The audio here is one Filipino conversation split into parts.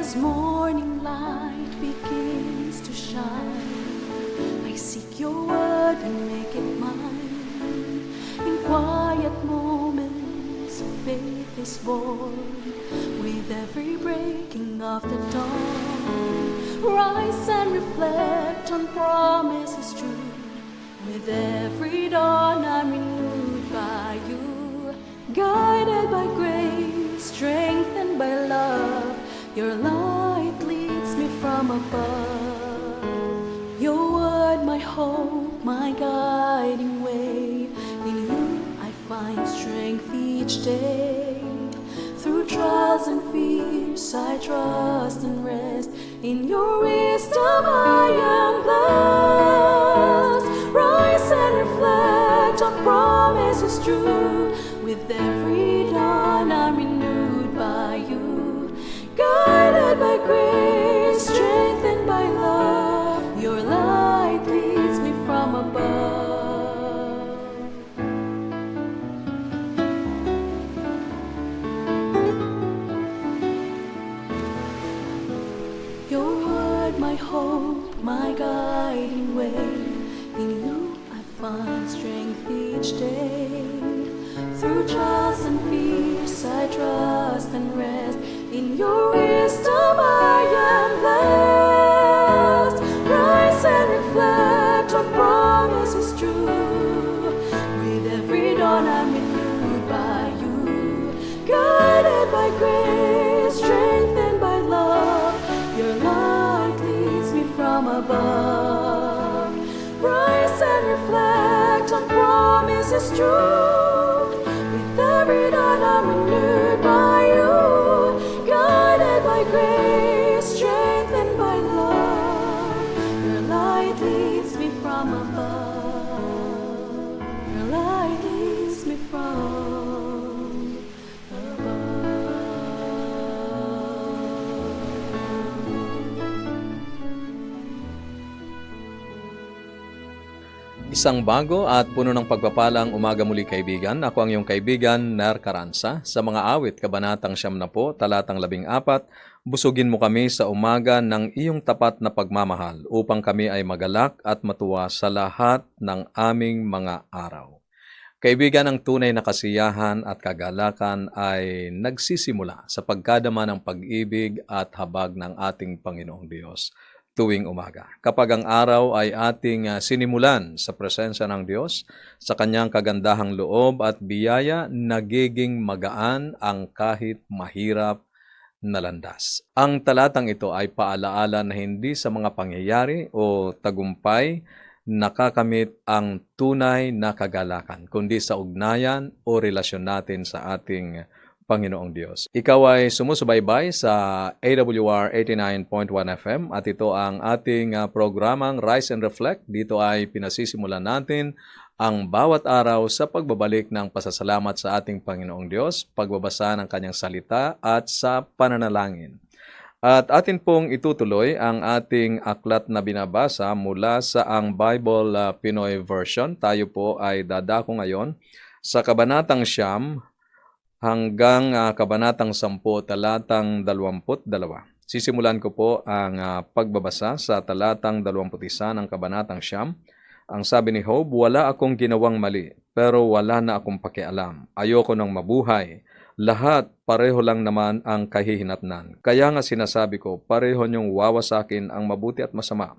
as morning light begins to shine, I seek your word and make it mine. In quiet moments, faith is born. With every breaking of the dawn, rise and reflect on promises true. With every dawn, I'm renewed by you. Guided by grace, strengthened by love, your light leads me from above. Your word, my hope, my guiding way. In you I find strength each day. Through trials and fears, I trust and rest. In your wisdom I am blessed. Rise and reflect on promises true. With every dawn I'm renewed by you. Guided by grace, strengthened by love, your light leads me from above. Your word, my hope, my guiding way. In you I find strength each day. Through trials and fears I trust and rest. In your wisdom I am blessed. Rise and reflect on promises true. With every dawn I'm renewed by you. Guided by grace, strengthened by love, your light leads me from above. Rise and reflect on promises true. With every dawn I'm renewed by you. Guided by grace, strengthened by love, your light leads me from above. Your light leads me from above. Isang bago at puno ng pagpapalang umaga muli kaibigan. Ako ang iyong kaibigan, Ner Caranza. Sa mga awit, kabanatang 10, talatang 14, busugin mo kami sa umaga ng iyong tapat na pagmamahal upang kami ay magalak at matuwa sa lahat ng aming mga araw. Kaibigan, ang tunay na kasiyahan at kagalakan ay nagsisimula sa pagkadama ng pag-ibig at habag ng ating Panginoong Diyos tuwing umaga. Kapag ang araw ay ating sinimulan sa presensya ng Diyos, sa kanyang kagandahang loob at biyaya, nagiging magaan ang kahit mahirap na landas. Ang talatang ito ay paalaala na hindi sa mga pangyayari o tagumpay nakakamit ang tunay na kagalakan, kundi sa ugnayan o relasyon natin sa ating Panginoong Diyos. Ikaw ay sumusubaybay sa AWR 89.1 FM at ito ang ating programang Rise and Reflect. Dito ay pinasisimulan natin ang bawat araw sa pagbabalik ng pasasalamat sa ating Panginoong Diyos, pagbabasa ng kanyang salita at sa pananalangin. At atin pong itutuloy ang ating aklat na binabasa mula sa ang Bible Pinoy Version. Tayo po ay dadako ngayon sa kabanatang 9 hanggang kabanatang 10, talatang 22. Sisimulan ko po ang pagbabasa sa talatang 21 ng kabanatang 9. Ang sabi ni Job, wala akong ginawang mali, pero wala na akong pakialam. Ayoko nang mabuhay. Lahat pareho lang naman ang kahihinatnan. Kaya nga sinasabi ko, pareho niyong wawasakin ang mabuti at masama.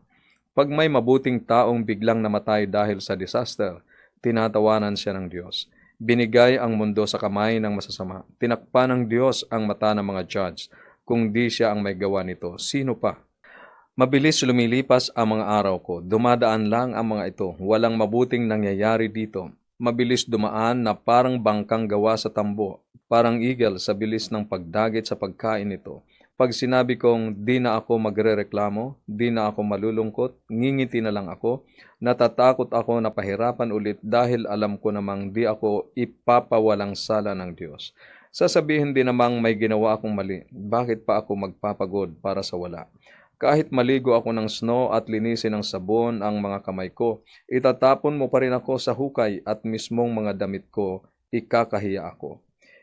Pag may mabuting taong biglang namatay dahil sa disaster, tinatawanan siya ng Diyos. Binigay ang mundo sa kamay ng masasama. Tinakpan ng Diyos ang mata ng mga judge. Kung di siya ang may gawa nito, sino pa? Mabilis lumilipas ang mga araw ko. Dumadaan lang ang mga ito. Walang mabuting nangyayari dito. Mabilis dumaan na parang bangkang gawa sa tambo. Parang eagle sa bilis ng pagdagit sa pagkain nito. Pag sinabi kong di na ako magrereklamo, di na ako malulungkot, ngingiti na lang ako, natatakot ako na pahirapan ulit dahil alam ko namang di ako ipapawalang sala ng Diyos. Sasabihin din namang may ginawa akong mali, bakit pa ako magpapagod para sa wala? Kahit maligo ako ng snow at linisin ng sabon ang mga kamay ko, itatapon mo pa rin ako sa hukay at mismong mga damit ko, ikakahiya ako.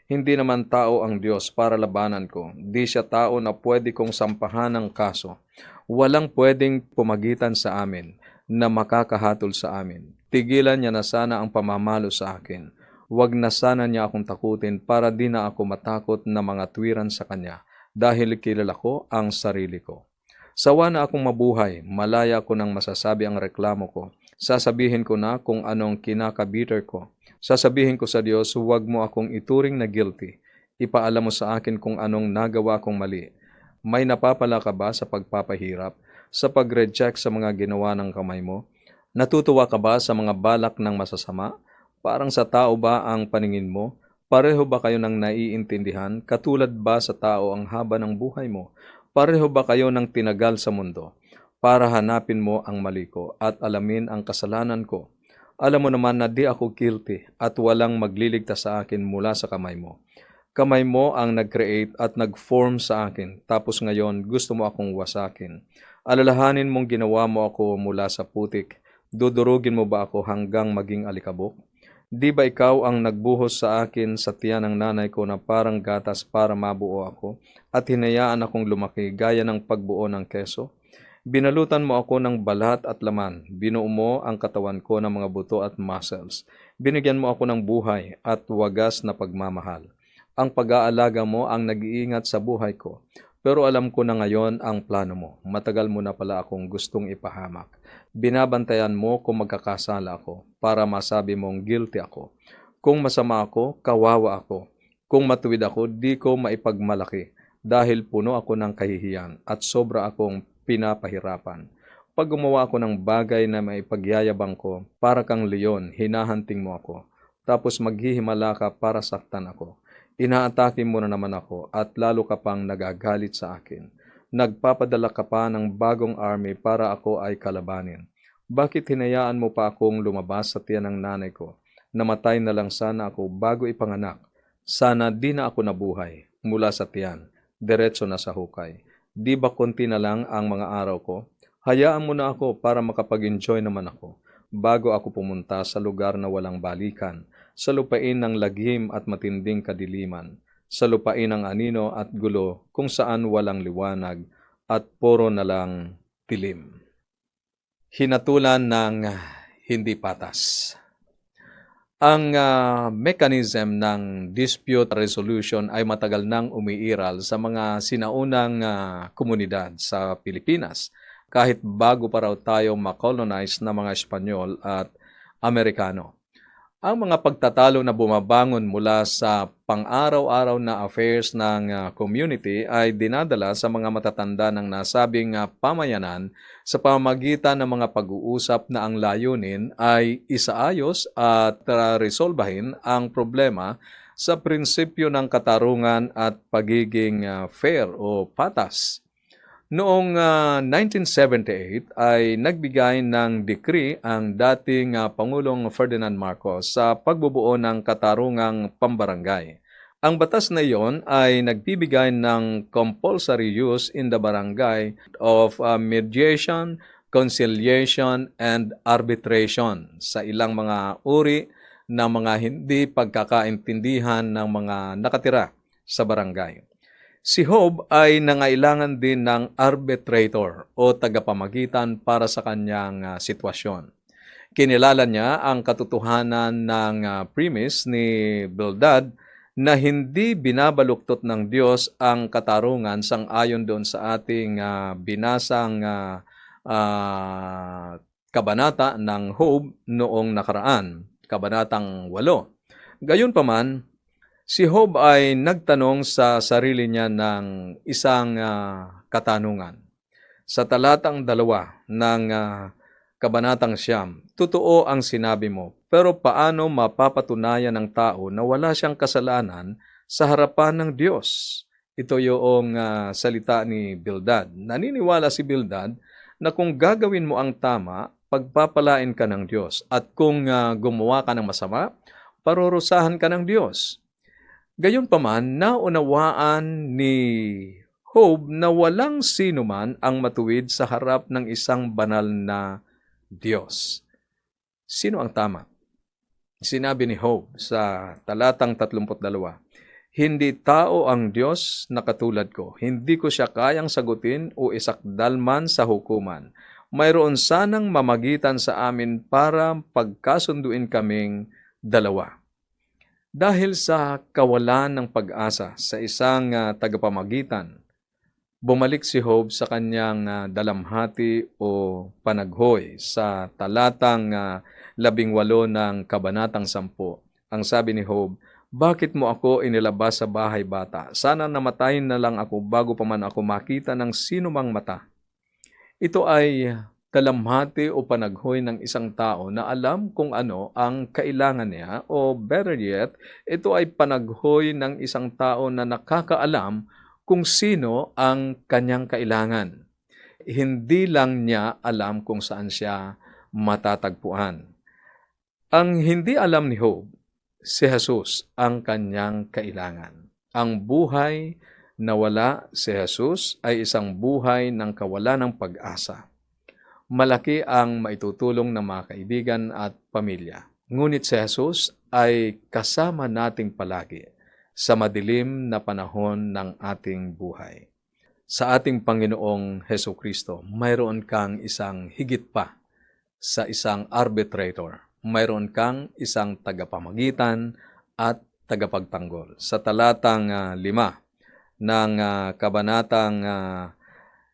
Hindi naman tao ang Diyos para labanan ko. Di siya tao na pwede kong sampahan ng kaso. Walang pwedeng pumagitan sa amin na makakahatol sa amin. Tigilan niya na sana ang pamamalo sa akin. Huwag na sana niya akong takutin para di na ako matakot na mga tuwiran sa kanya dahil kilala ko ang sarili ko. Sawa na akong mabuhay, malaya ko nang masasabi ang reklamo ko. Sasabihin ko na kung anong kinakabiter ko. Sasabihin ko sa Diyos, huwag mo akong ituring na guilty. Ipaalam mo sa akin kung anong nagawa kong mali. May napapala ka ba sa pagpapahirap, sa pag-reject sa mga ginawa ng kamay mo? Natutuwa ka ba sa mga balak ng masasama? Parang sa tao ba ang paningin mo? Pareho ba kayo ng naiintindihan? Katulad ba sa tao ang haba ng buhay mo? Pareho ba kayo ng tinagal sa mundo? Para hanapin mo ang mali ko at alamin ang kasalanan ko. Alam mo naman na di ako guilty at walang magliligtas sa akin mula sa kamay mo. Kamay mo ang nag-create at nag-form sa akin, tapos ngayon gusto mo akong wasakin. Alalahanin mong ginawa mo ako mula sa putik. Dudurugin mo ba ako hanggang maging alikabok? Di ba ikaw ang nagbuhos sa akin sa tiyan ng nanay ko na parang gatas para mabuo ako at hinayaan akong lumaki gaya ng pagbuo ng keso? Binalutan mo ako ng balat at laman. Binuo mo ang katawan ko ng mga buto at muscles. Binigyan mo ako ng buhay at wagas na pagmamahal. Ang pag-aalaga mo ang nag-iingat sa buhay ko. Pero alam ko na ngayon ang plano mo. Matagal mo na pala akong gustong ipahamak. Binabantayan mo kung magkakasala ako para masabi mong guilty ako. Kung masama ako, kawawa ako. Kung matuwid ako, di ko maipagmalaki dahil puno ako ng kahihiyan at sobra akong pinapahirapan. Pag gumawa ako ng bagay na maipagyayabang ko, para kang leon, hinahanting mo ako. Tapos maghihimala ka para saktan ako. Inaatake mo na naman ako at lalo ka pang nagagalit sa akin. Nagpapadala ka pa ng bagong army para ako ay kalabanin. Bakit hinayaan mo pa akong lumabas sa tiyan ng nanay ko? Namatay na lang sana ako bago ipanganak. Sana di na ako nabuhay mula sa tiyan, diretso na sa hukay. Di ba konti na lang ang mga araw ko? Hayaan mo na ako para makapag-enjoy naman ako bago ako pumunta sa lugar na walang balikan, sa lupain ng lagim at matinding kadiliman, sa lupain ng anino at gulo kung saan walang liwanag at puro na lang dilim. Hinatulan ng hindi patas. Ang mechanism ng dispute resolution ay matagal nang umiiral sa mga sinaunang komunidad sa Pilipinas, kahit bago pa raw tayo makolonize ng mga Espanyol at Amerikano. Ang mga pagtatalo na bumabangon mula sa pang-araw-araw na affairs ng community ay dinadala sa mga matatanda ng nasabing pamayanan sa pamamagitan ng mga pag-uusap na ang layunin ay isaayos at resolbahin ang problema sa prinsipyo ng katarungan at pagiging fair o patas. Noong 1978 ay nagbigay ng decree ang dating Pangulong Ferdinand Marcos sa pagbubuo ng katarungang pambarangay. Ang batas na iyon ay nagbibigay ng compulsory use in the barangay of mediation, conciliation, and arbitration sa ilang mga uri ng mga hindi pagkakaintindihan ng mga nakatira sa barangay. Si Job ay nangailangan din ng arbitrator o tagapamagitan para sa kanyang sitwasyon. Kinilala niya ang katotohanan ng premise ni Bildad na hindi binabaluktot ng Diyos ang katarungan sang-ayon doon sa ating binasang kabanata ng Job noong nakaraan, kabanatang 8. Gayunpaman, si Job ay nagtanong sa sarili niya ng isang katanungan. Sa talatang 2 ng kabanatang 9, totoo ang sinabi mo, pero paano mapapatunayan ng tao na wala siyang kasalanan sa harapan ng Diyos? Ito yung salita ni Bildad. Naniniwala si Bildad na kung gagawin mo ang tama, pagpapalain ka ng Diyos. At kung gumawa ka ng masama, parurusahan ka ng Diyos. Gayunpaman, naunawaan ni Job na walang sino man ang matuwid sa harap ng isang banal na Diyos. Sino ang tama? Sinabi ni Job sa talatang 32, Hindi tao ang Diyos na katulad ko. Hindi ko siya kayang sagutin o isakdal man sa hukuman. Mayroon sanang mamagitan sa amin para pagkasunduin kaming dalawa. Dahil sa kawalan ng pag-asa sa isang tagapamagitan, bumalik si Job sa kanyang dalamhati o panaghoy sa talatang 18 ng Kabanatang 10. Ang sabi ni Job, "Bakit mo ako inilabas sa bahay bata? Sana namatayin na lang ako bago pa man ako makita ng sino mang mata." Ito ay dalamhati o panaghoy ng isang tao na alam kung ano ang kailangan niya, o better yet, ito ay panaghoy ng isang tao na nakakaalam kung sino ang kanyang kailangan. Hindi lang niya alam kung saan siya matatagpuan. Ang hindi alam ni Job, si Jesus ang kanyang kailangan. Ang buhay na wala si Jesus ay isang buhay ng kawalan ng pag-asa. Malaki ang maitutulong ng mga kaibigan at pamilya. Ngunit si Jesus ay kasama nating palagi sa madilim na panahon ng ating buhay. Sa ating Panginoong Hesukristo, mayroon kang isang higit pa sa isang arbitrator. Mayroon kang isang tagapamagitan at tagapagtanggol. Sa talatang 5 ng Kabanatang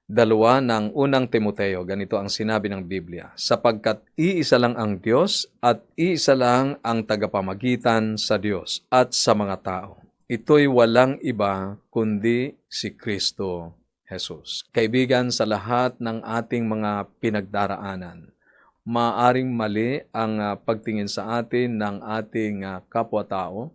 2 ng unang Timoteo, ganito ang sinabi ng Biblia, "Sapagkat iisa lang ang Diyos at iisa lang ang tagapamagitan sa Diyos at sa mga tao. Ito'y walang iba kundi si Kristo Jesus." Kaibigan, sa lahat ng ating mga pinagdaraanan, maaaring mali ang pagtingin sa atin ng ating kapwa-tao,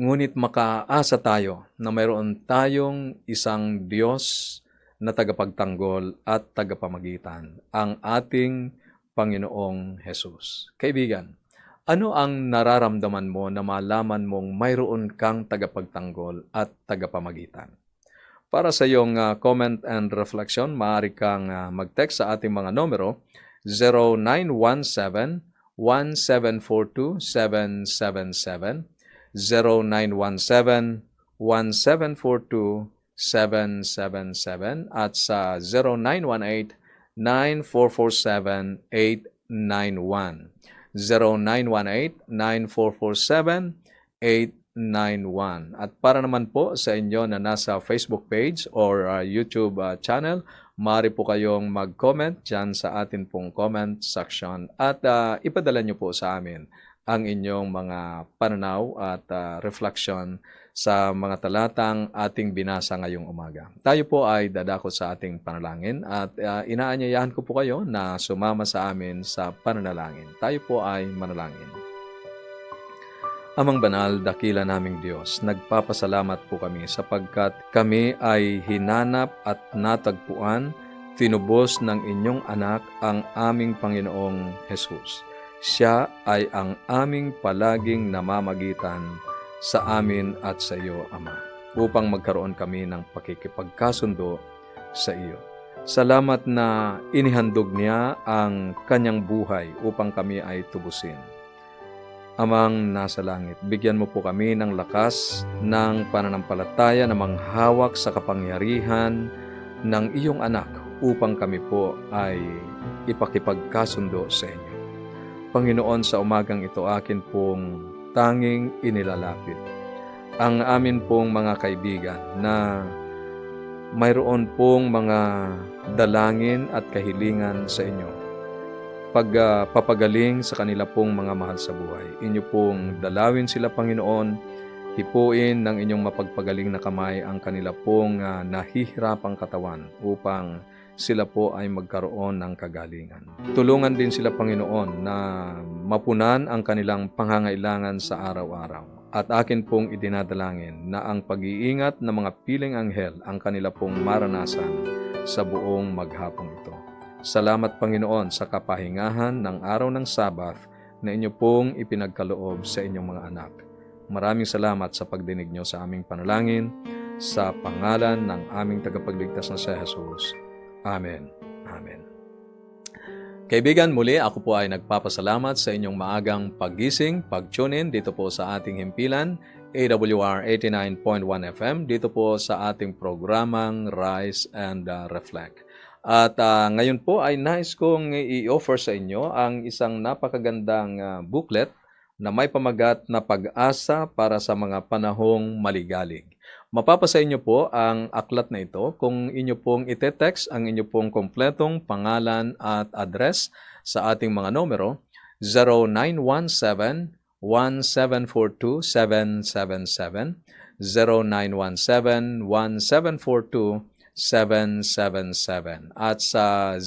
ngunit makaasa tayo na mayroon tayong isang Diyos na tagapagtanggol at tagapamagitan, ang ating Panginoong Jesus. Kaibigan, ano ang nararamdaman mo na malaman mong mayroon kang tagapagtanggol at tagapamagitan? Para sa iyong comment and reflection, maaari kang mag-text sa ating mga numero 0917-1742-777, 0917-1742-777, at sa 0918-9447-891. 0918-9447-891. At para naman po sa inyo na nasa Facebook page or YouTube channel, maaari po kayong mag-comment dyan sa atin pong comment section at ipadala nyo po sa amin ang inyong mga pananaw at reflection sa mga talatang ating binasa ngayong umaga. Tayo po ay dadako sa ating panalangin at inaanyayahan ko po kayo na sumama sa amin sa pananalangin. Tayo po ay manalangin. Amang banal, dakila naming Diyos, nagpapasalamat po kami sapagkat kami ay hinanap at natagpuan, tinubos ng inyong anak ang aming Panginoong Jesus. Siya ay ang aming palaging namamagitan sa amin at sa iyo, Ama, upang magkaroon kami ng pakikipagkasundo sa iyo. Salamat na inihandog niya ang kanyang buhay upang kami ay tubusin. Amang nasa langit, bigyan mo po kami ng lakas ng pananampalataya na manghawak sa kapangyarihan ng iyong anak upang kami po ay ipakipagkasundo sa inyo. Panginoon, sa umagang ito akin pong tanging inilalapit ang amin pong mga kaibigan na mayroon pong mga dalangin at kahilingan sa inyo. Pagpapagaling sa kanila pong mga mahal sa buhay. Inyo pong dalawin sila, Panginoon, hipuin ng inyong mapagpagaling na kamay ang kanila pong nahihirapang katawan upang sila po ay magkaroon ng kagalingan. Tulungan din sila, Panginoon, na mapunan ang kanilang pangangailangan sa araw-araw. At akin pong idinadalangin na ang pag-iingat ng mga piling anghel ang kanila pong maranasan sa buong maghapong ito. Salamat, Panginoon, sa kapahingahan ng araw ng Sabath na inyo pong ipinagkaloob sa inyong mga anak. Maraming salamat sa pagdinig nyo sa aming panalangin, sa pangalan ng aming tagapagligtas na si Jesus. Amen. Amen. Kaibigan, muli ako po ay nagpapasalamat sa inyong maagang paggising, pag-tune in dito po sa ating himpilan. AWR 89.1 FM dito po sa ating programang Rise and Reflect. At ngayon po ay nais kong i-offer sa inyo ang isang napakagandang booklet na may pamagat na pag-asa para sa mga panahong maligalig. Mapapasa inyo po ang aklat na ito kung inyo pong ite-text ang inyo pong kompletong pangalan at address sa ating mga numero 0917-1742-777, 0917-1742-777, at sa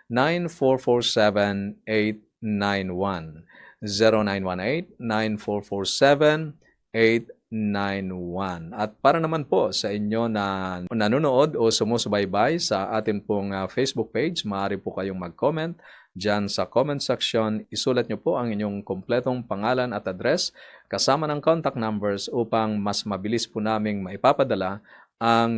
0918-9447-891, 0918-9447-891. At para naman po sa inyo na nanonood o sumusubaybay sa atin pong Facebook page, maaari po kayong mag-comment. Diyan sa comment section, isulat nyo po ang inyong kompletong pangalan at address kasama ng contact numbers upang mas mabilis po naming maipapadala ang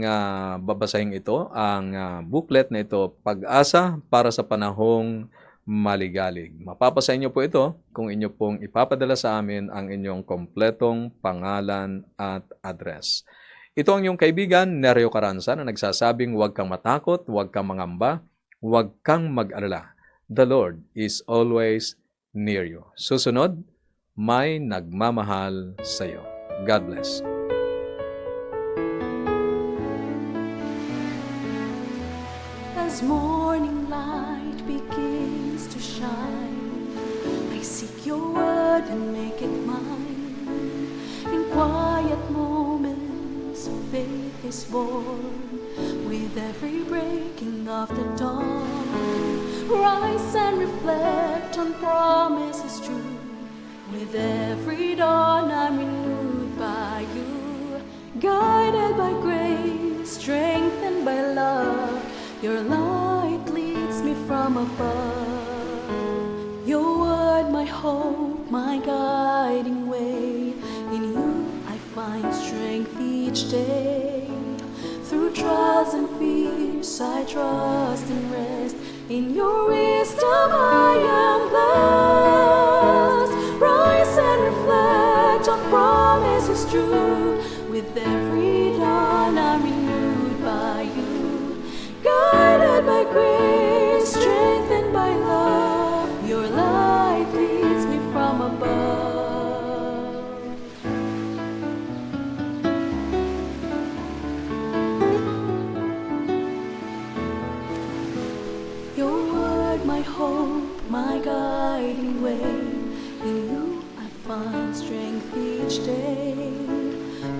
babasahing ito, ang booklet na ito, Pag-asa para sa panahong maligalig. Mapapasa inyo po ito kung inyo pong ipapadala sa amin ang inyong kompletong pangalan at address. Ito ang inyong kaibigan, Nereo Caranza, na nagsasabing huwag kang matakot, huwag kang mangamba, huwag kang mag-alala. The Lord is always near you. Susunod, may nagmamahal sa iyo. God bless. As morning light begins to shine, I seek your word and make it mine. In quiet moments, faith is born. With every breaking of the dawn, rise and reflect on promises true. With every dawn, I'm renewed by you. Guided by grace, strengthened by love, your light leads me from above. Your word, my hope, my guiding way. In you I find strength each day. Through trials and fears I trust and rest. In your wisdom I am blessed. Rise and reflect on promises true. With every dawn I'm renewed by you. Guided by grace, strengthened by love, your light leads me from above. Your word, my hope, my guiding way. In you I find strength each day.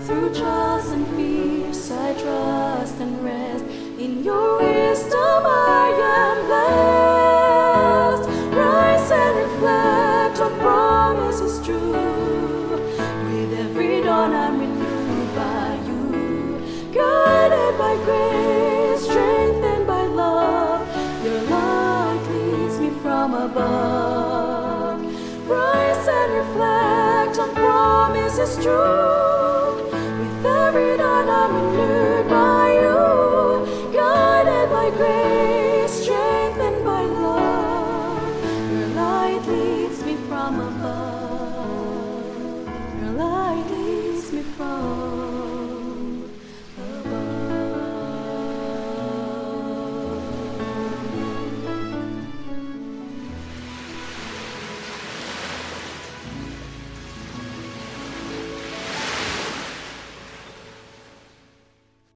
Through trials and fears I trust and rest. In your wisdom I am blessed. Rise and reflect on promises true. With every dawn I'm renewed by you. Guided by grace, strengthened by love, your light leads me from above. Rise and reflect on promises true.